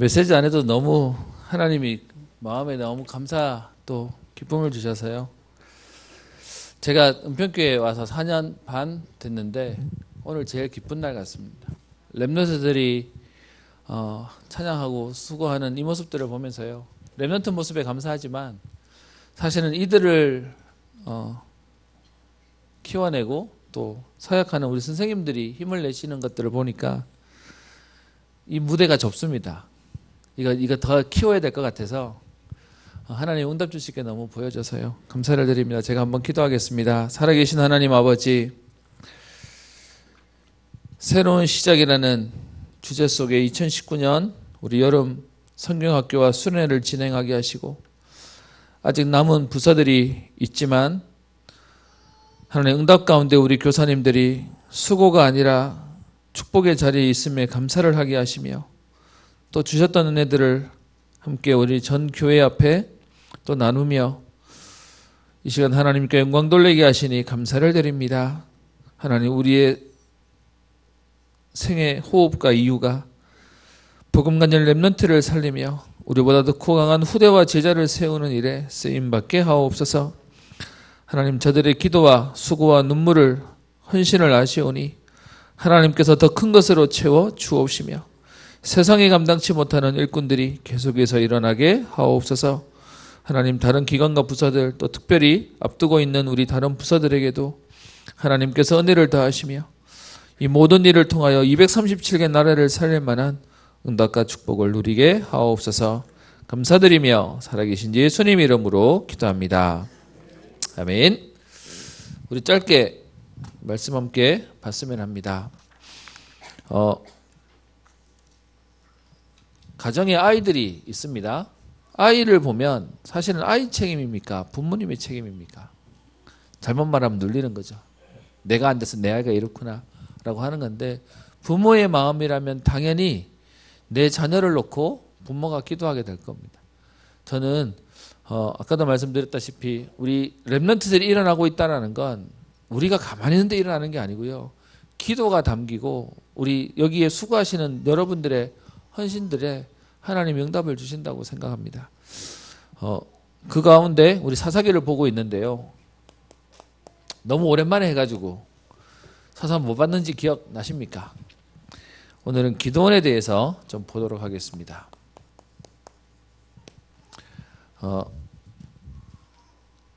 메시지 안 해도 너무 하나님이 마음에 너무 감사 또 기쁨을 주셔서요. 제가 은평교회에 와서 4년 반 됐는데 오늘 제일 기쁜 날 같습니다. 랩런트들이 찬양하고 수고하는 이 모습들을 보면서요. 랩런트 모습에 감사하지만 사실은 이들을 키워내고 또 서약하는 우리 선생님들이 힘을 내시는 것들을 보니까 이 무대가 좁습니다. 이거 더 키워야 될 것 같아서 하나님 응답 주시게 너무 보여줘서요. 감사를 드립니다. 제가 한번 기도하겠습니다. 살아계신 하나님 아버지, 새로운 시작이라는 주제 속에 2019년 우리 여름 성경학교와 수련회를 진행하게 하시고 아직 남은 부서들이 있지만 하나님 응답 가운데 우리 교사님들이 수고가 아니라 축복의 자리에 있음에 감사를 하게 하시며 또 주셨던 은혜들을 함께 우리 전 교회 앞에 또 나누며 이 시간 하나님께 영광 돌리게 하시니 감사를 드립니다. 하나님, 우리의 생의 호흡과 이유가 복음간절 렘넌트를 살리며 우리보다 더 강한 후대와 제자를 세우는 일에 쓰임받게 하옵소서. 하나님, 저들의 기도와 수고와 눈물을 헌신을 아시오니 하나님께서 더 큰 것으로 채워 주옵시며 세상이 감당치 못하는 일꾼들이 계속해서 일어나게 하옵소서. 하나님, 다른 기관과 부서들 또 특별히 앞두고 있는 우리 다른 부서들에게도 하나님께서 은혜를 더하시며 이 모든 일을 통하여 237개 나라를 살릴 만한 응답과 축복을 누리게 하옵소서. 감사드리며 살아계신 예수님 이름으로 기도합니다. 아멘. 우리 짧게 말씀 함께 봤으면 합니다. 가정에 아이들이 있습니다. 아이를 보면 사실은 아이 책임입니까? 부모님의 책임입니까? 잘못 말하면 눌리는 거죠. 내가 안 돼서 내 아이가 이렇구나 라고 하는 건데, 부모의 마음이라면 당연히 내 자녀를 놓고 부모가 기도하게 될 겁니다. 저는 아까도 말씀드렸다시피 우리 렘넌트들이 일어나고 있다는 건 우리가 가만히 있는데 일어나는 게 아니고요. 기도가 담기고 우리 여기에 수고하시는 여러분들의 헌신들에 하나님이 응답을 주신다고 생각합니다. 그 가운데 우리 사사기를 보고 있는데요. 너무 오랜만에 해가지고 사사 뭐 봤는지 기억나십니까? 오늘은 기도원에 대해서 좀 보도록 하겠습니다.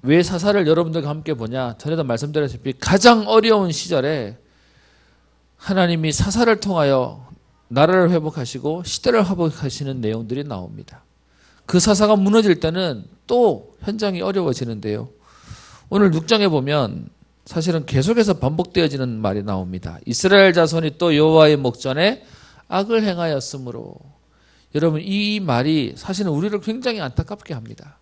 왜 사사를 여러분들과 함께 보냐? 전에도 말씀드렸다시피 가장 어려운 시절에 하나님이 사사를 통하여 나라를 회복하시고 시대를 회복하시는 내용들이 나옵니다. 그 사사가 무너질 때는 또 현장이 어려워지는데요. 오늘 6장에 보면 사실은 계속해서 반복되어지는 말이 나옵니다. 이스라엘 자손이 또 여호와의 목전에 악을 행하였으므로. 여러분, 이 말이 사실은 우리를 굉장히 안타깝게 합니다.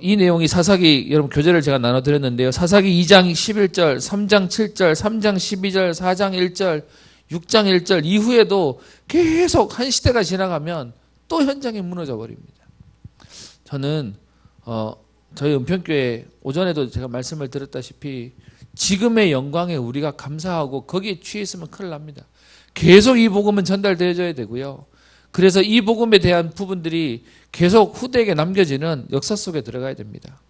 이 내용이 사사기, 여러분 교재를 제가 나눠드렸는데요. 사사기 2장 11절, 3장 7절, 3장 12절, 4장 1절, 6장 1절 이후에도 계속 한 시대가 지나가면 또 현장이 무너져 버립니다. 저는 저희 은평교회 오전에도 제가 말씀을 드렸다시피 지금의 영광에 우리가 감사하고 거기에 취해 있으면 큰일 납니다. 계속 이 복음은 전달되어져야 되고요. 그래서 이 복음에 대한 부분들이 계속 후대에게 남겨지는 역사 속에 들어가야 됩니다.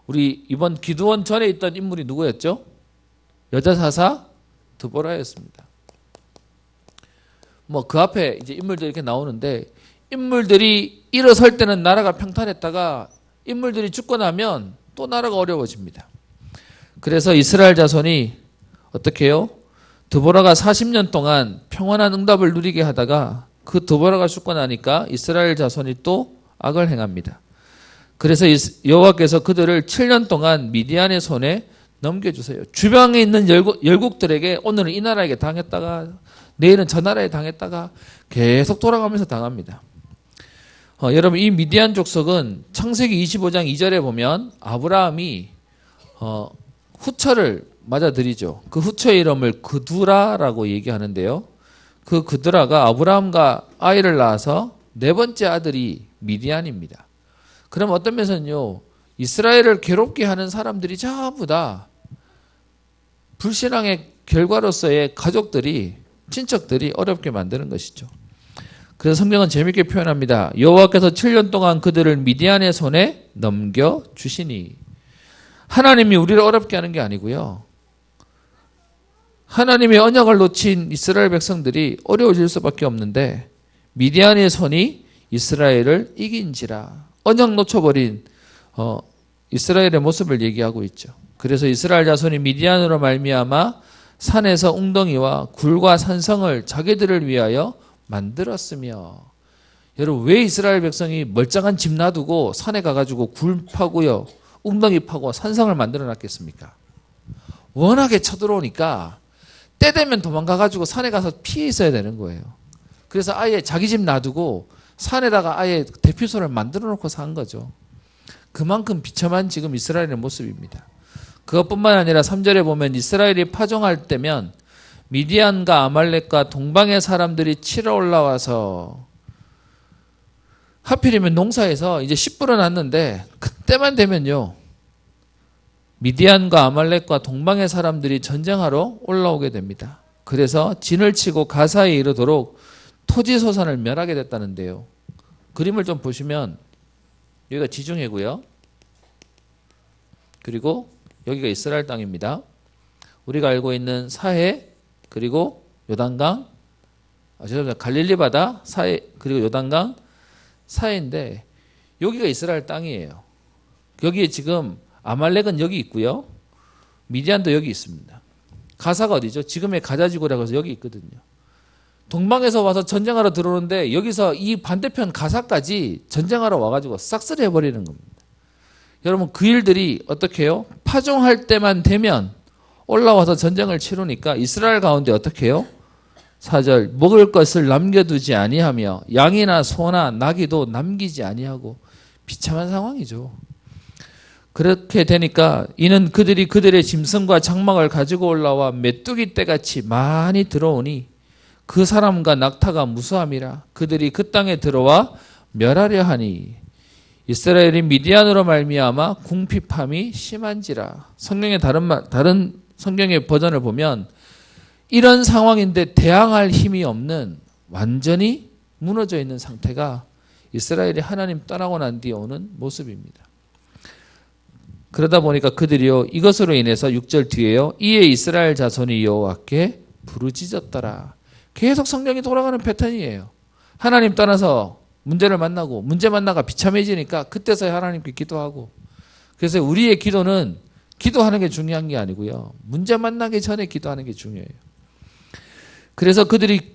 우리 이번 기도원 전에 있던 인물이 누구였죠? 여자 사사 드보라였습니다. 뭐 그 앞에 이제 인물들이 이렇게 나오는데, 인물들이 일어설 때는 나라가 평탄했다가 인물들이 죽고 나면 또 나라가 어려워집니다. 그래서 이스라엘 자손이 어떻게 해요? 드보라가 40년 동안 평안한 응답을 누리게 하다가 그 드보라가 죽고 나니까 이스라엘 자손이 또 악을 행합니다. 그래서 여호와께서 그들을 7년 동안 미디안의 손에 넘겨주세요. 주변에 있는 열국들에게 오늘은 이 나라에게 당했다가 내일은 저 나라에 당했다가 계속 돌아가면서 당합니다. 여러분, 이 미디안 족속은 창세기 25장 2절에 보면 아브라함이 후처를 맞아들이죠. 그 후처의 이름을 그두라라고 얘기하는데요. 그 그두라가 아브라함과 아이를 낳아서 네 번째 아들이 미디안입니다. 그럼 어떤 면에서는요, 이스라엘을 괴롭게 하는 사람들이 전부 다 불신앙의 결과로서의 가족들이, 친척들이 어렵게 만드는 것이죠. 그래서 성경은 재밌게 표현합니다. 여호와께서 7년 동안 그들을 미디안의 손에 넘겨주시니. 하나님이 우리를 어렵게 하는 게 아니고요. 하나님의 언약을 놓친 이스라엘 백성들이 어려워질 수밖에 없는데 미디안의 손이 이스라엘을 이긴지라. 언약 놓쳐버린 이스라엘의 모습을 얘기하고 있죠. 그래서 이스라엘 자손이 미디안으로 말미암아 산에서 웅덩이와 굴과 산성을 자기들을 위하여 만들었으며. 여러분, 왜 이스라엘 백성이 멀쩡한 집 놔두고 산에 가가지고 굴 파고요, 웅덩이 파고 산성을 만들어 놨겠습니까? 워낙에 쳐들어오니까 때 되면 도망가가지고 산에 가서 피해 있어야 되는 거예요. 그래서 아예 자기 집 놔두고 산에다가 아예 대피소를 만들어 놓고 산 거죠. 그만큼 비참한 지금 이스라엘의 모습입니다. 그것뿐만 아니라 3절에 보면 이스라엘이 파종할 때면 미디안과 아말렉과 동방의 사람들이 치러 올라와서, 하필이면 농사에서 이제 씨 뿌려놨는데 그때만 되면요, 미디안과 아말렉과 동방의 사람들이 전쟁하러 올라오게 됩니다. 그래서 진을 치고 가사에 이르도록 토지소산을 멸하게 됐다는데요. 그림을 좀 보시면 여기가 지중해고요. 그리고 여기가 이스라엘 땅입니다. 우리가 알고 있는 사해, 그리고 요단강, 죄송합니다. 갈릴리 바다, 사해, 그리고 요단강, 사해인데 여기가 이스라엘 땅이에요. 여기에 지금 아말렉은 여기 있고요. 미디안도 여기 있습니다. 가사가 어디죠? 지금의 가자지구라고 해서 여기 있거든요. 동방에서 와서 전쟁하러 들어오는데 여기서 이 반대편 가사까지 전쟁하러 와가지고 싹쓸이 해버리는 겁니다. 여러분, 그 일들이 어떻게 해요? 파종할 때만 되면 올라와서 전쟁을 치르니까 이스라엘 가운데 어떻게 해요? 4절, 먹을 것을 남겨두지 아니하며 양이나 소나 나귀도 남기지 아니하고. 비참한 상황이죠. 그렇게 되니까 이는 그들이 그들의 짐승과 장막을 가지고 올라와 메뚜기 떼같이 많이 들어오니 그 사람과 낙타가 무수함이라. 그들이 그 땅에 들어와 멸하려 하니 이스라엘이 미디안으로 말미암아 궁핍함이 심한지라. 성경의 다른 성경의 버전을 보면 이런 상황인데 대항할 힘이 없는, 완전히 무너져 있는 상태가 이스라엘이 하나님 떠나고 난 뒤에 오는 모습입니다. 그러다 보니까 그들이요, 이것으로 인해서 6절 뒤에요, 이에 이스라엘 자손이 여호와께 부르짖었더라. 계속 성경이 돌아가는 패턴이에요. 하나님 떠나서 문제를 만나고, 문제 만나가 비참해지니까 그때서야 하나님께 기도하고. 그래서 우리의 기도는 기도하는 게 중요한 게 아니고요, 문제 만나기 전에 기도하는 게 중요해요. 그래서 그들이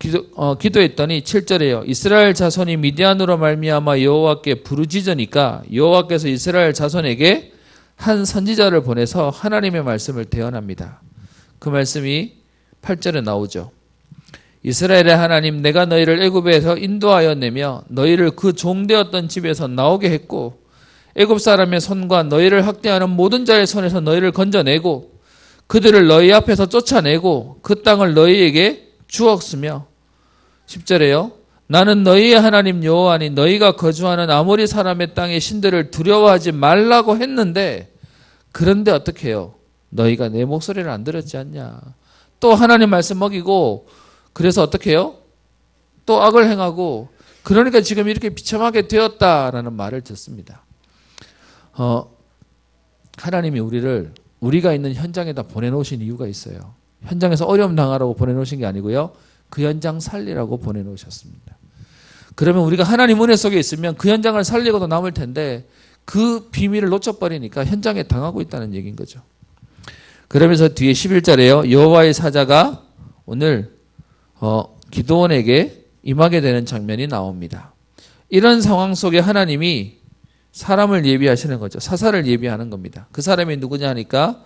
기도했더니 7절에요. 이스라엘 자손이 미디안으로 말미암아 여호와께 부르짖으니까 여호와께서 이스라엘 자손에게 한 선지자를 보내서 하나님의 말씀을 대언합니다. 그 말씀이 8절에 나오죠. 이스라엘의 하나님, 내가 너희를 애굽에서 인도하여 내며 너희를 그 종되었던 집에서 나오게 했고 애굽 사람의 손과 너희를 학대하는 모든 자의 손에서 너희를 건져내고 그들을 너희 앞에서 쫓아내고 그 땅을 너희에게 주었으며. 10절에요. 나는 너희의 하나님 여호와니 너희가 거주하는 아모리 사람의 땅의 신들을 두려워하지 말라고 했는데, 그런데 어떻게 해요? 너희가 내 목소리를 안 들었지 않냐. 또 하나님 말씀 먹이고, 그래서 어떻게 해요? 또 악을 행하고, 그러니까 지금 이렇게 비참하게 되었다라는 말을 듣습니다. 하나님이 우리가 있는 현장에다 보내놓으신 이유가 있어요. 현장에서 어려움 당하라고 보내놓으신 게 아니고요, 그 현장 살리라고 보내놓으셨습니다. 그러면 우리가 하나님 은혜 속에 있으면 그 현장을 살리고도 남을 텐데 그 비밀을 놓쳐버리니까 현장에 당하고 있다는 얘기인 거죠. 그러면서 뒤에 11절에요. 여호와의 사자가 오늘 기드온에게 임하게 되는 장면이 나옵니다. 이런 상황 속에 하나님이 사람을 예비하시는 거죠. 사사를 예비하는 겁니다. 그 사람이 누구냐 하니까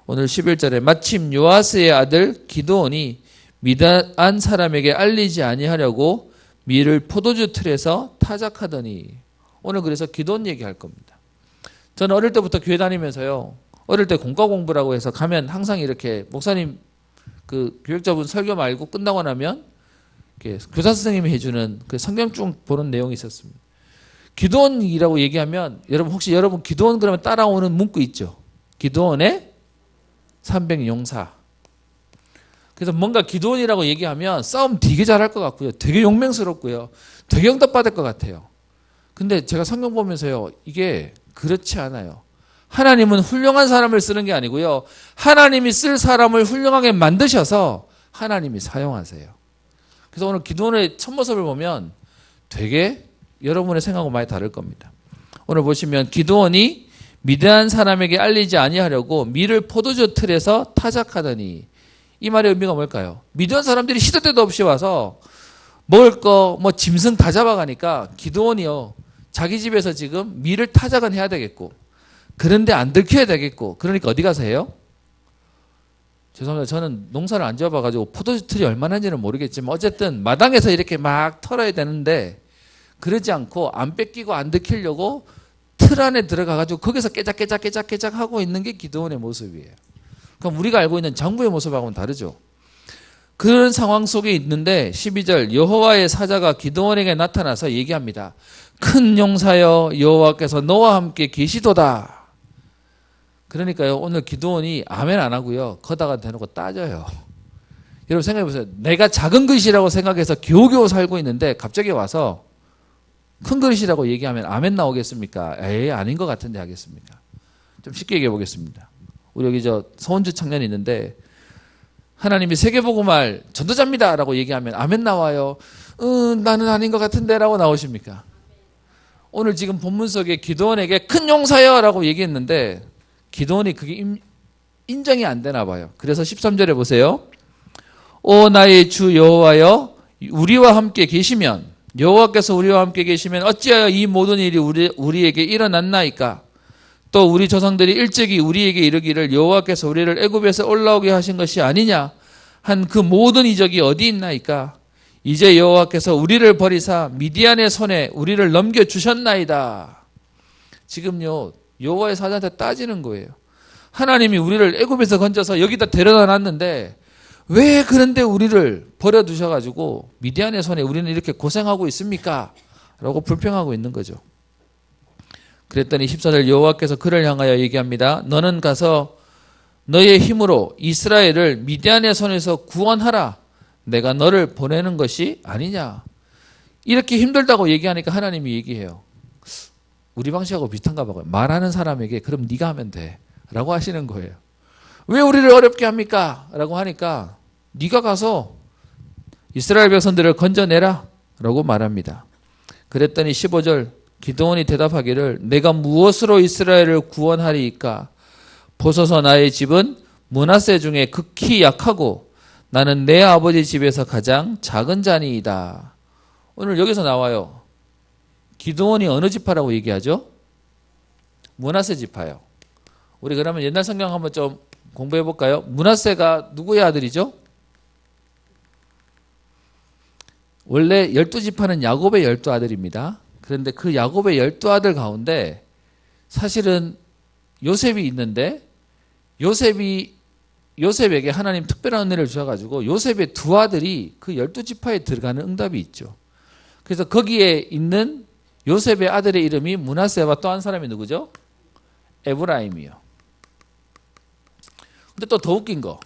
오늘 11절에 마침 요아스의 아들 기드온이 미디안 사람에게 알리지 아니하려고 밀을 포도주 틀에서 타작하더니. 오늘 그래서 기드온 얘기할 겁니다. 저는 어릴 때부터 교회 다니면서요, 어릴 때 공과 공부라고 해서 가면 항상 이렇게 목사님 그 교육자분 설교 말고 끝나고 나면 이렇게 교사 선생님이 해주는 그 성경 쭉 보는 내용이 있었습니다. 기드온이라고 얘기하면 여러분 기드온 그러면 따라오는 문구 있죠. 기드온의 300용사. 그래서 뭔가 기도원이라고 얘기하면 싸움 되게 잘할 것 같고요. 되게 용맹스럽고요. 되게 응답받을 것 같아요. 근데 제가 성경 보면서요. 이게 그렇지 않아요. 하나님은 훌륭한 사람을 쓰는 게 아니고요. 하나님이 쓸 사람을 훌륭하게 만드셔서 하나님이 사용하세요. 그래서 오늘 기도원의 첫 모습을 보면 되게 여러분의 생각하고 많이 다를 겁니다. 오늘 보시면 기도원이 미드안 사람에게 알리지 아니하려고 밀을 포도주 틀에서 타작하더니 이 말의 의미가 뭘까요? 미드안 사람들이 시도 때도 없이 와서 먹을 거 뭐 짐승 다 잡아가니까 기도원이요. 자기 집에서 지금 밀을 타작은 해야 되겠고 그런데 안 들켜야 되겠고 그러니까 어디 가서 해요? 죄송합니다. 저는 농사를 안 지어봐가지고 포도주 틀이 얼마나 인지는 모르겠지만 어쨌든 마당에서 이렇게 막 털어야 되는데 그러지 않고 안 뺏기고 안 들키려고 틀 안에 들어가가지고 거기서 깨작깨작 하고 있는 게 기도원의 모습이에요. 그럼 우리가 알고 있는 장부의 모습하고는 다르죠. 그런 상황 속에 있는데 12절 여호와의 사자가 기도원에게 나타나서 얘기합니다. 큰 용사여 여호와께서 너와 함께 계시도다. 그러니까요 오늘 기도원이 아멘 안 하고요. 거다가 대놓고 따져요. 여러분 생각해 보세요. 내가 작은 것이라고 생각해서 겨우겨우 살고 있는데 갑자기 와서 큰 그릇이라고 얘기하면 아멘 나오겠습니까? 에이 아닌 것 같은데 하겠습니까? 좀 쉽게 얘기해 보겠습니다. 우리 여기 저 서원주 청년이 있는데 하나님이 세계복음할 전도자입니다 라고 얘기하면 아멘 나와요. 나는 아닌 것 같은데 라고 나오십니까? 오늘 지금 본문 속에 기도원에게 큰 용사여 라고 얘기했는데 기도원이 그게 인정이 안 되나 봐요. 그래서 13절에 보세요. 오 나의 주 여호와여 우리와 함께 계시면 여호와께서 우리와 함께 계시면 어찌하여 이 모든 일이 우리에게 일어났나이까? 또 우리 조상들이 일찍이 우리에게 이르기를 여호와께서 우리를 애굽에서 올라오게 하신 것이 아니냐 한 그 모든 이적이 어디 있나이까? 이제 여호와께서 우리를 버리사 미디안의 손에 우리를 넘겨주셨나이다. 지금요 여호와의 사자한테 따지는 거예요. 하나님이 우리를 애굽에서 건져서 여기다 데려다 놨는데 왜 그런데 우리를 버려두셔가지고 미디안의 손에 우리는 이렇게 고생하고 있습니까? 라고 불평하고 있는 거죠. 그랬더니 14절 여호와께서 그를 향하여 얘기합니다. 너는 가서 너의 힘으로 이스라엘을 미디안의 손에서 구원하라. 내가 너를 보내는 것이 아니냐. 이렇게 힘들다고 얘기하니까 하나님이 얘기해요. 우리 방식하고 비슷한가 봐요. 말하는 사람에게 그럼 네가 하면 돼 라고 하시는 거예요. 왜 우리를 어렵게 합니까? 라고 하니까 네가 가서 이스라엘 백성들을 건져내라 라고 말합니다. 그랬더니 15절 기드온이 대답하기를 내가 무엇으로 이스라엘을 구원하리이까? 보소서 나의 집은 므낫세 중에 극히 약하고 나는 내 아버지 집에서 가장 작은 자니이다. 오늘 여기서 나와요. 기드온이 어느 지파라고 얘기하죠? 므낫세 지파요. 우리 그러면 옛날 성경 한번 좀 공부해 볼까요? 므낫세가 누구의 아들이죠? 원래 12지파는 야곱의 12아들입니다. 그런데 그 야곱의 12아들 가운데 사실은 요셉이 있는데 요셉에게 하나님 특별한 은혜를 주셔가지고 요셉의 두 아들이 그 12지파에 들어가는 응답이 있죠. 그래서 거기에 있는 요셉의 아들의 이름이 므낫세와 또 한 사람이 누구죠? 에브라임이요. 근데 또 더 웃긴 거.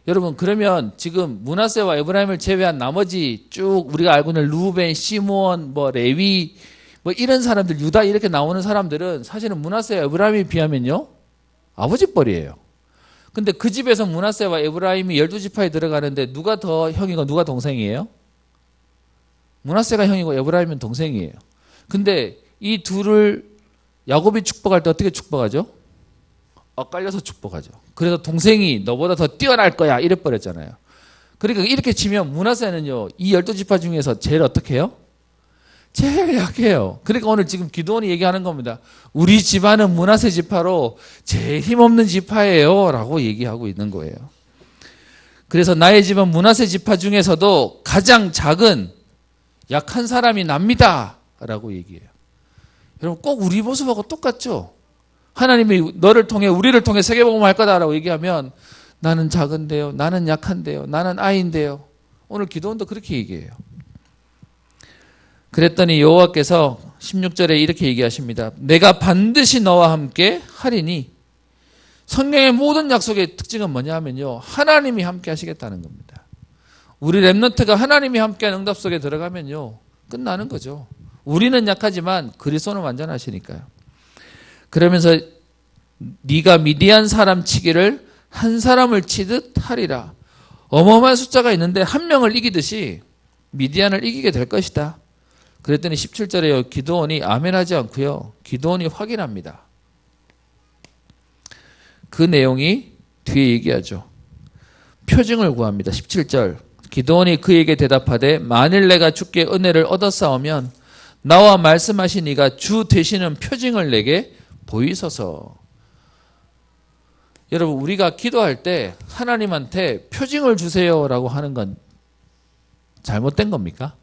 여러분 그러면 지금 므낫세와 에브라임을 제외한 나머지 쭉 우리가 알고 있는 루벤, 시므온, 뭐 레위 뭐 이런 사람들 유다 이렇게 나오는 사람들은 사실은 므낫세와 에브라임에 비하면요 아버지 뻘이에요. 근데 그 집에서 므낫세와 에브라임이 12지파에 들어가는데 누가 더 형이고 누가 동생이에요? 므낫세가 형이고 에브라임은 동생이에요. 근데 이 둘을 야곱이 축복할 때 어떻게 축복하죠? 엇갈려서 축복하죠. 그래서 동생이 너보다 더 뛰어날 거야 이래 버렸잖아요. 그러니까 이렇게 치면 므낫세는요 이 12지파 중에서 제일 어떻게 해요? 제일 약해요. 그러니까 오늘 지금 기드온이 얘기하는 겁니다. 우리 집안은 므낫세 지파로 제일 힘없는 지파예요 라고 얘기하고 있는 거예요. 그래서 나의 집은 므낫세 지파 중에서도 가장 작은 약한 사람이 납니다 라고 얘기해요. 여러분 꼭 우리 모습하고 똑같죠? 하나님이 너를 통해 우리를 통해 세계복음을 할 거다라고 얘기하면 나는 작은데요. 나는 약한데요. 나는 아이인데요. 오늘 기도원도 그렇게 얘기해요. 그랬더니 여호와께서 16절에 이렇게 얘기하십니다. 내가 반드시 너와 함께 하리니 성경의 모든 약속의 특징은 뭐냐 하면요, 하나님이 함께 하시겠다는 겁니다. 우리 렘넌트가 하나님이 함께한 응답 속에 들어가면요, 끝나는 거죠. 우리는 약하지만 그리스도는 완전하시니까요. 그러면서 네가 미디안 사람 치기를 한 사람을 치듯 하리라. 어마어마한 숫자가 있는데 한 명을 이기듯이 미디안을 이기게 될 것이다. 그랬더니 17절에요. 기드온이 아멘하지 않고요, 기드온이 확인합니다. 그 내용이 뒤에 얘기하죠. 표징을 구합니다. 17절. 기드온이 그에게 대답하되 만일 내가 주께 은혜를 얻었사오면 나와 말씀하신 이가 주 되시는 표징을 내게 보이소서. 여러분, 우리가 기도할 때 하나님한테 표징을 주세요라고 하는 건 잘못된 겁니까?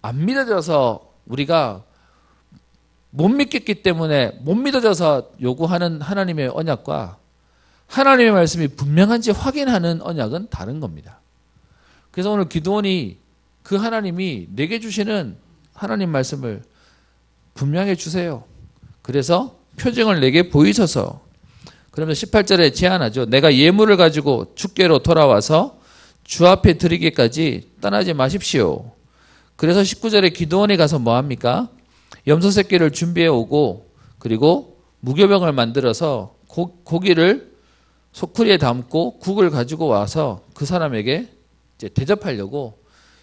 안 믿어져서 우리가 못 믿겠기 때문에 못 믿어져서 요구하는 하나님의 언약과 하나님의 말씀이 분명한지 확인하는 언약은 다른 겁니다. 그래서 오늘 기드온이 그 하나님이 내게 주시는 하나님 말씀을 분명히 주세요. 그래서 표징을 내게 보이셔서, 그러면서 18절에 제안하죠. 내가 예물을 가지고 주께로 돌아와서 주 앞에 드리기까지 떠나지 마십시오. 그래서 19절에 기드온이 가서 뭐 합니까? 염소 새끼를 준비해 오고, 그리고 무교병을 만들어서 고기를 소쿠리에 담고 국을 가지고 와서 그 사람에게 이제 대접하려고.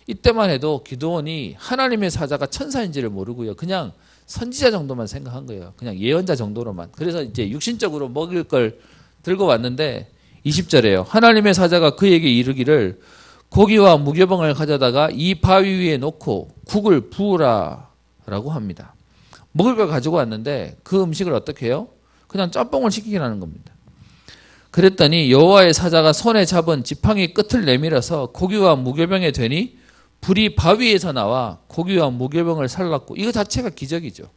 이때만 해도 기드온이 하나님의 사자가 천사인지를 모르고요, 그냥 선지자 정도만 생각한 거예요. 그냥 예언자 정도로만. 그래서 이제 육신적으로 먹을 걸 들고 왔는데 20절에요. 하나님의 사자가 그에게 이르기를 고기와 무교병을 가져다가 이 바위 위에 놓고 국을 부으라 라고 합니다. 먹을 걸 가지고 왔는데 그 음식을 어떻게 해요? 그냥 짬뽕을 시키라는 겁니다. 그랬더니 여호와의 사자가 손에 잡은 지팡이 끝을 내밀어서 고기와 무교병에 되니 불이 바위에서 나와 고기와 무교병을 살랐고, 이거 자체가 기적이죠.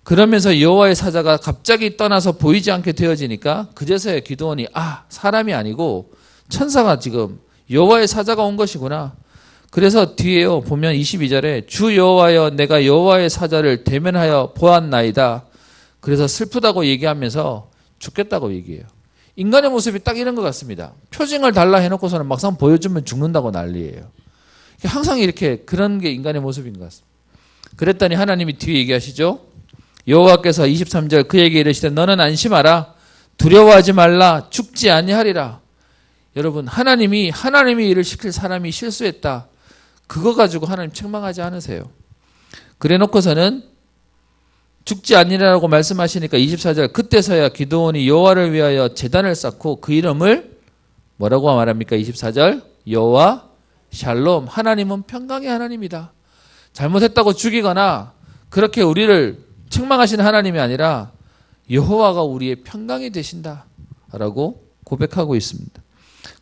그러면서 여호와의 사자가 갑자기 떠나서 보이지 않게 되어지니까 그제서야 기드온이 사람이 아니고 천사가 지금 여호와의 사자가 온 것이구나. 그래서 뒤에요 보면 22절에 주 여호와여 내가 여호와의 사자를 대면하여 보았나이다. 그래서 슬프다고 얘기하면서 죽겠다고 얘기해요. 인간의 모습이 딱 이런 것 같습니다. 표징을 달라 해놓고서는 막상 보여주면 죽는다고 난리예요. 항상 이렇게 그런 게 인간의 모습인 것 같습니다. 그랬더니 하나님이 뒤에 얘기하시죠. 여호와께서 23절 그에게 이르시되 너는 안심하라. 두려워하지 말라. 죽지 아니하리라. 여러분, 하나님이 일을 시킬 사람이 실수했다. 그거 가지고 하나님 책망하지 않으세요. 그래 놓고서는 죽지 아니라고 말씀하시니까 24절 그때서야 기드온이 여호와를 위하여 제단을 쌓고 그 이름을 뭐라고 말합니까? 24절 여호와 샬롬. 하나님은 평강의 하나님이다. 잘못했다고 죽이거나 그렇게 우리를 책망하시는 하나님이 아니라 여호와가 우리의 평강이 되신다 라고 고백하고 있습니다.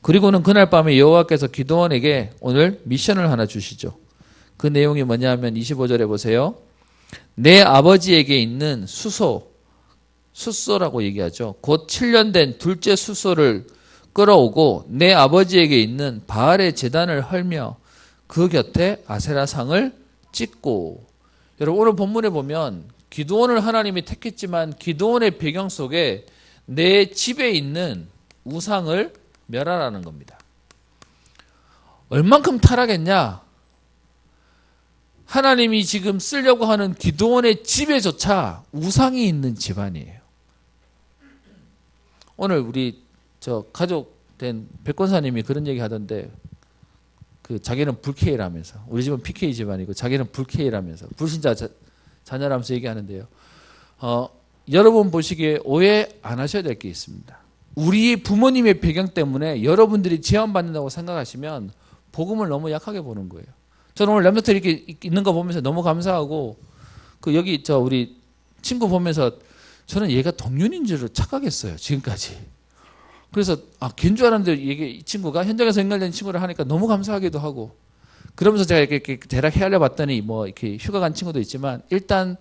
그리고는 그날 밤에 여호와께서 기드온에게 오늘 미션을 하나 주시죠. 그 내용이 뭐냐면 25절에 보세요. 내 아버지에게 있는 숫소라고 얘기하죠. 곧 7년 된 둘째 숫소를 끌어오고 내 아버지에게 있는 바알의 제단을 헐며 그 곁에 아세라상을 찍고. 여러분, 오늘 본문에 보면 기드온을 하나님이 택했지만 기드온의 배경 속에 내 집에 있는 우상을 멸하라는 겁니다. 얼만큼 타락했냐? 하나님이 지금 쓰려고 하는 기드온의 집에조차 우상이 있는 집안이에요. 오늘 우리 가족 된 백권사님이 그런 얘기 하던데, 자기는 불K라면서, 우리 집은 PK 집안이고 자기는 불K라면서, 불신자 자녀라면서 얘기하는데요. 여러분 보시기에 오해 안 하셔야 될 게 있습니다. 우리 부모님의 배경 때문에 여러분들이 제한받는다고 생각하시면 복음을 너무 약하게 보는 거예요. 저는 오늘 렘넌트 이렇게 있는 거 보면서 너무 감사하고, 여기 우리 친구 보면서 저는 얘가 동윤인 줄 착각했어요, 지금까지. 그래서 걔인 줄 알았는데 이 친구가 현장에서 연결된 친구를 하니까 너무 감사하기도 하고, 그러면서 제가 이렇게 대략 헤아려 봤더니 이렇게 휴가 간 친구도 있지만 일단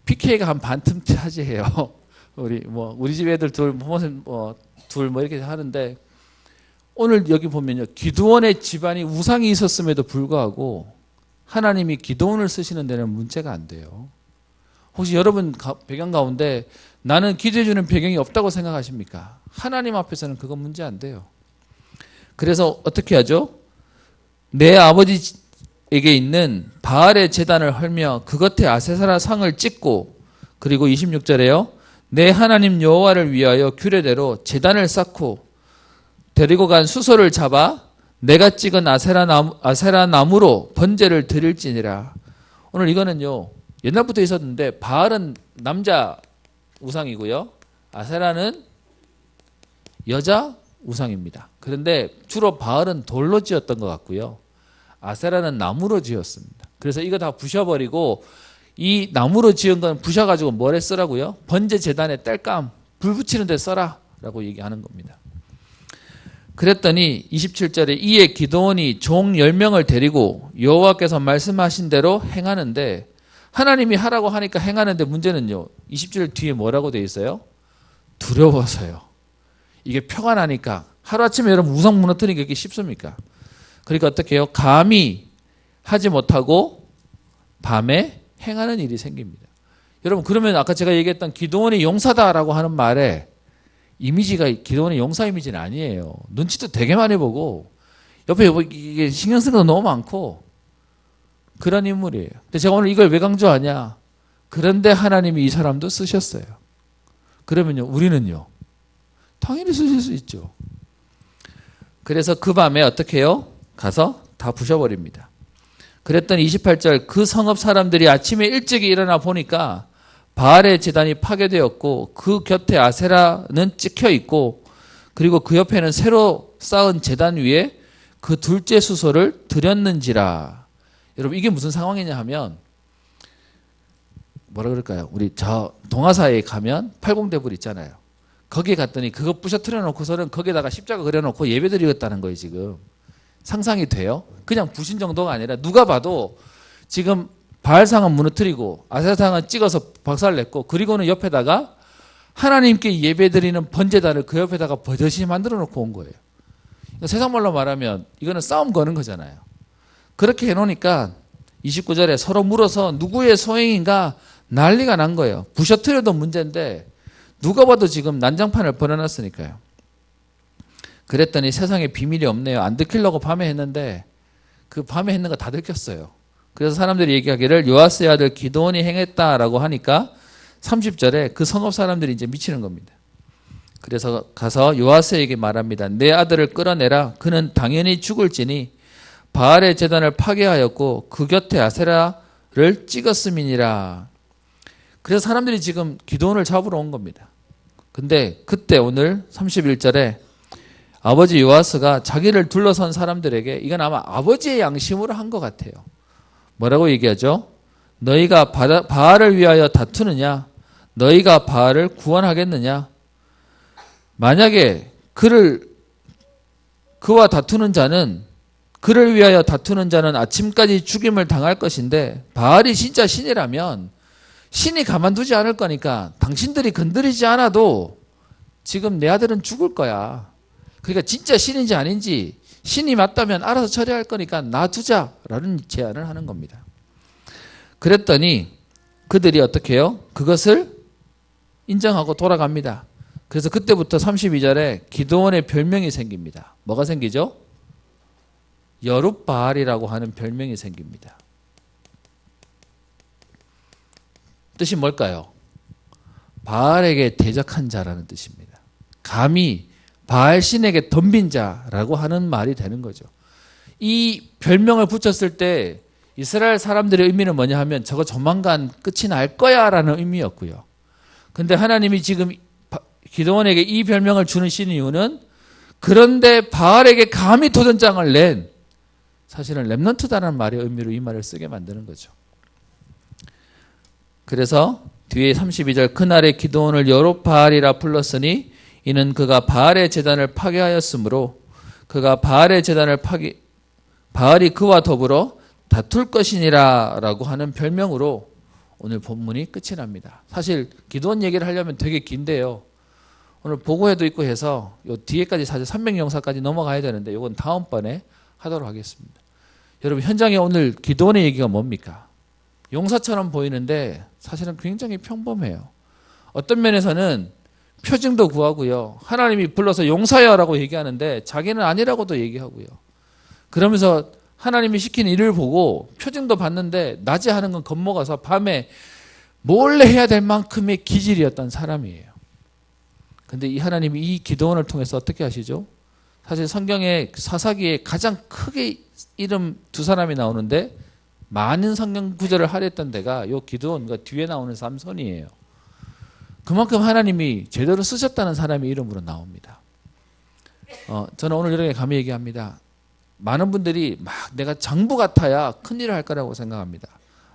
PK가 한 반틈 차지해요. 우리 집 애들 둘 이렇게 하는데, 오늘 여기 보면요, 기드온의 집안이 우상이 있었음에도 불구하고 하나님이 기드온을 쓰시는 데는 문제가 안 돼요. 혹시 여러분 배경 가운데 나는 기도해주는 배경이 없다고 생각하십니까? 하나님 앞에서는 그건 문제 안 돼요. 그래서 어떻게 하죠? 내 아버지에게 있는 바알의 제단을 헐며 그 겉에 아세라 상을 찍고, 그리고 26절에요. 내 하나님 여호와를 위하여 규례대로 제단을 쌓고 데리고 간 수소를 잡아 내가 찍은 아세라 나무로 번제를 드릴지니라. 오늘 이거는요, 옛날부터 있었는데 바알은 남자 우상이고요, 아세라는 여자 우상입니다. 그런데 주로 바알은 돌로 지었던 것 같고요, 아세라는 나무로 지었습니다. 그래서 이거 다 부셔버리고 이 나무로 지은 건 부셔가지고 뭐래 쓰라고요? 번제 제단에 땔감 불 붙이는 데 써라 라고 얘기하는 겁니다. 그랬더니 27절에 이에 기드온이 종 10명을 데리고 여호와께서 말씀하신 대로 행하는데, 하나님이 하라고 하니까 행하는데 문제는요, 27절 뒤에 뭐라고 돼 있어요? 두려워서요. 이게 표가 나니까. 하루아침에 여러분 우상 무너뜨리기 그렇게 쉽습니까? 그러니까 어떻게 해요? 감히 하지 못하고 밤에 행하는 일이 생깁니다. 여러분, 그러면 아까 제가 얘기했던 기드온이 용사다라고 하는 말에 이미지가 기드온의 용사 이미지는 아니에요. 눈치도 되게 많이 보고 옆에 이게 신경 쓰는 거 너무 많고 그런 인물이에요. 근데 제가 오늘 이걸 왜 강조하냐? 그런데 하나님이 이 사람도 쓰셨어요. 그러면요, 우리는요, 당연히 쓰실 수 있죠. 그래서 그 밤에 어떻게 해요? 가서 다 부셔버립니다. 그랬더니 28절 그 성읍 사람들이 아침에 일찍 일어나 보니까 바알의 제단이 파괴되었고 그 곁에 아세라는 찍혀 있고, 그리고 그 옆에는 새로 쌓은 제단 위에 그 둘째 수소를 드렸는지라. 여러분, 이게 무슨 상황이냐 하면 뭐라 그럴까요? 우리 저 동화사에 가면 팔공대불 있잖아요. 거기에 갔더니 그거 부셔뜨려 놓고서는 거기에다가 십자가 그려놓고 예배드리겠다는 거예요. 지금 상상이 돼요? 그냥 부신 정도가 아니라 누가 봐도 지금 바알상은 무너뜨리고 아세라상은 찍어서 박살냈고, 그리고는 옆에다가 하나님께 예배드리는 번제단을 그 옆에다가 버젓이 만들어 놓고 온 거예요. 세상 말로 말하면 이거는 싸움 거는 거잖아요. 그렇게 해놓으니까 29절에 서로 물어서 누구의 소행인가 난리가 난 거예요. 부셔뜨려도 문제인데 누가 봐도 지금 난장판을 벌여놨으니까요. 그랬더니 세상에 비밀이 없네요. 안 들키려고 밤에 했는데 그 밤에 했는 거 다 들켰어요. 그래서 사람들이 얘기하기를 요아스의 아들 기드온이 행했다라고 하니까 30절에 그 성읍 사람들이 이제 미치는 겁니다. 그래서 가서 요아스에게 말합니다. 내 아들을 끌어내라. 그는 당연히 죽을지니 바알의 제단을 파괴하였고 그 곁에 아세라를 찍었음이니라. 그래서 사람들이 지금 기드온을 잡으러 온 겁니다. 근데 그때 오늘 31절에 아버지 요아스가 자기를 둘러선 사람들에게, 이건 아마 아버지의 양심으로 한 것 같아요. 뭐라고 얘기하죠? 너희가 바알을 위하여 다투느냐? 너희가 바알을 구원하겠느냐? 만약에 그와 다투는 자는, 그를 위하여 다투는 자는 아침까지 죽임을 당할 것인데, 바알이 진짜 신이라면 신이 가만두지 않을 거니까 당신들이 건드리지 않아도 지금 내 아들은 죽을 거야. 그러니까 진짜 신인지 아닌지 신이 맞다면 알아서 처리할 거니까 놔두자라는 제안을 하는 겁니다. 그랬더니 그들이 어떻게 해요? 그것을 인정하고 돌아갑니다. 그래서 그때부터 32절에 기드온의 별명이 생깁니다. 뭐가 생기죠? 여룻바알이라고 하는 별명이 생깁니다. 뜻이 뭘까요? 바알에게 대적한 자라는 뜻입니다. 감히 바알 신에게 덤빈 자라고 하는 말이 되는 거죠. 이 별명을 붙였을 때 이스라엘 사람들의 의미는 뭐냐 하면 저거 조만간 끝이 날 거야 라는 의미였고요. 근데 하나님이 지금 기드온에게 이 별명을 주는 이유는, 그런데 바알에게 감히 도전장을 낸, 사실은 렘넌트다라는 말의 의미로 이 말을 쓰게 만드는 거죠. 그래서 뒤에 32절 그날에 기드온을 여룻바알이라 불렀으니 이는 그가 바알의 제단을 파괴하였으므로 그가 바알의 제단을 바알이 그와 더불어 다툴 것이니라 라고 하는 별명으로 오늘 본문이 끝이 납니다. 사실 기드온 얘기를 하려면 되게 긴데요. 오늘 보고회도 있고 해서 요 뒤에까지 사실 300용사까지 넘어가야 되는데 이건 다음번에 하도록 하겠습니다. 여러분, 현장에 오늘 기드온의 얘기가 뭡니까? 용사처럼 보이는데 사실은 굉장히 평범해요. 어떤 면에서는 표징도 구하고요. 하나님이 불러서 용서하라고 얘기하는데 자기는 아니라고도 얘기하고요. 그러면서 하나님이 시킨 일을 보고 표징도 받는데 낮에 하는 건 겁먹어서 밤에 몰래 해야 될 만큼의 기질이었던 사람이에요. 근데 이 하나님이 이 기도원을 통해서 어떻게 하시죠? 사실 성경의 사사기에 가장 크게 이름 두 사람이 나오는데 많은 성경 구절을 할애했던 데가 요 기도원과 뒤에 나오는 삼손이에요. 그만큼 하나님이 제대로 쓰셨다는 사람의 이름으로 나옵니다. 저는 오늘 이렇게 감히 얘기합니다. 많은 분들이 막 내가 장부 같아야 큰일을 할 거라고 생각합니다.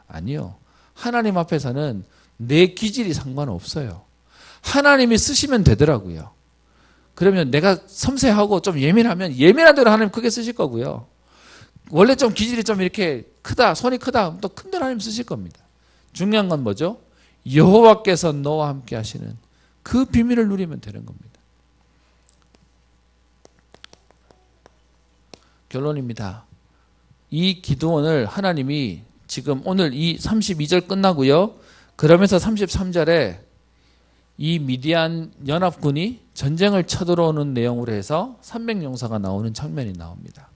아니요. 하나님 앞에서는 내 기질이 상관없어요. 하나님이 쓰시면 되더라고요. 그러면 내가 섬세하고 좀 예민하면 예민한 대로 하나님 크게 쓰실 거고요. 원래 좀 기질이 좀 이렇게 크다, 손이 크다, 또 큰 대로 하나님 쓰실 겁니다. 중요한 건 뭐죠? 여호와께서 너와 함께 하시는 그 비밀을 누리면 되는 겁니다. 결론입니다. 이 기도원을 하나님이 지금 오늘 이 32절 끝나고요. 그러면서 33절에 이 미디안 연합군이 전쟁을 쳐들어오는 내용으로 해서 300용사가 나오는 장면이 나옵니다.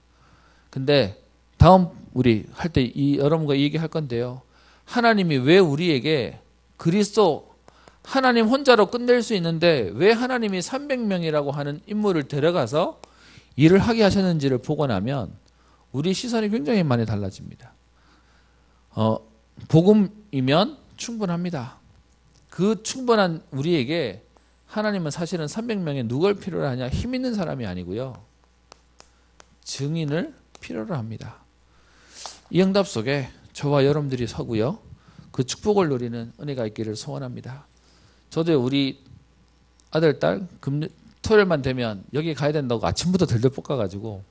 근데 다음 우리 할 때 여러분과 이 얘기 할 건데요. 하나님이 왜 우리에게 그리스도 하나님 혼자로 끝낼 수 있는데 왜 하나님이 300명이라고 하는 인물을 데려가서 일을 하게 하셨는지를 보고 나면 우리 시선이 굉장히 많이 달라집니다. 복음이면 충분합니다. 그 충분한 우리에게 하나님은 사실은 300명에 누굴 필요로 하냐? 힘 있는 사람이 아니고요. 증인을 필요로 합니다. 이 응답 속에 저와 여러분들이 서고요. 그 축복을 누리는 은혜가 있기를 소원합니다. 저도 우리 아들, 딸 토요일만 되면 여기 가야 된다고 아침부터 들들 볶아가지고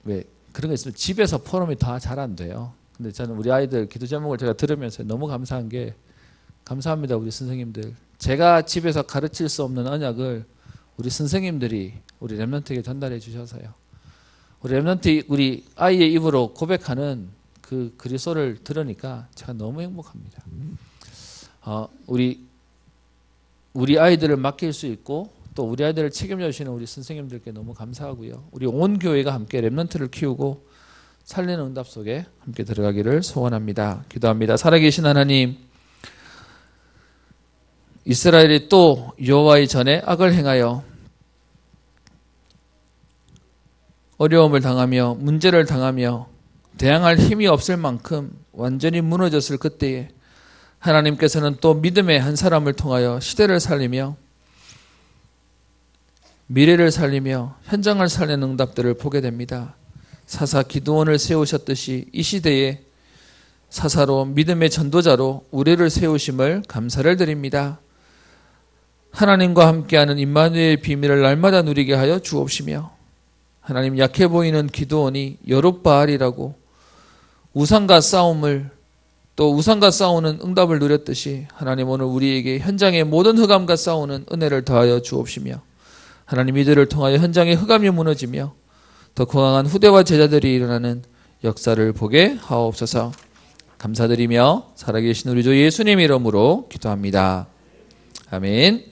왜 그런 거 있으면 집에서 포럼이 다 잘 안 돼요. 근데 저는 우리 아이들 기도 제목을 제가 들으면서 너무 감사한 게 감사합니다. 우리 선생님들. 제가 집에서 가르칠 수 없는 언약을 우리 선생님들이 우리 렘넌트에게 전달해 주셔서요. 우리 렘넌트 우리 아이의 입으로 고백하는 그 그리스도를 들으니까 제가 너무 행복합니다. 우리 아이들을 맡길 수 있고 또 우리 아이들을 책임져 주시는 우리 선생님들께 너무 감사하고요. 우리 온 교회가 함께 렘넌트를 키우고 살리는 응답 속에 함께 들어가기를 소원합니다. 기도합니다. 살아계신 하나님, 이스라엘이 또 여호와의 전에 악을 행하여 어려움을 당하며 문제를 당하며 대항할 힘이 없을 만큼 완전히 무너졌을 그때에 하나님께서는 또 믿음의 한 사람을 통하여 시대를 살리며 미래를 살리며 현장을 살리는 응답들을 보게 됩니다. 사사 기드온을 세우셨듯이 이 시대에 사사로 믿음의 전도자로 우리를 세우심을 감사를 드립니다. 하나님과 함께하는 임마누엘의 비밀을 날마다 누리게 하여 주옵시며 하나님 약해 보이는 기드온이 여룹바알이라고 우상과 싸움을 또 우상과 싸우는 응답을 누렸듯이 하나님 오늘 우리에게 현장의 모든 흑암과 싸우는 은혜를 더하여 주옵시며 하나님 이들을 통하여 현장의 흑암이 무너지며 더 건강한 후대와 제자들이 일어나는 역사를 보게 하옵소서. 감사드리며 살아계신 우리 주 예수님 이름으로 기도합니다. 아멘.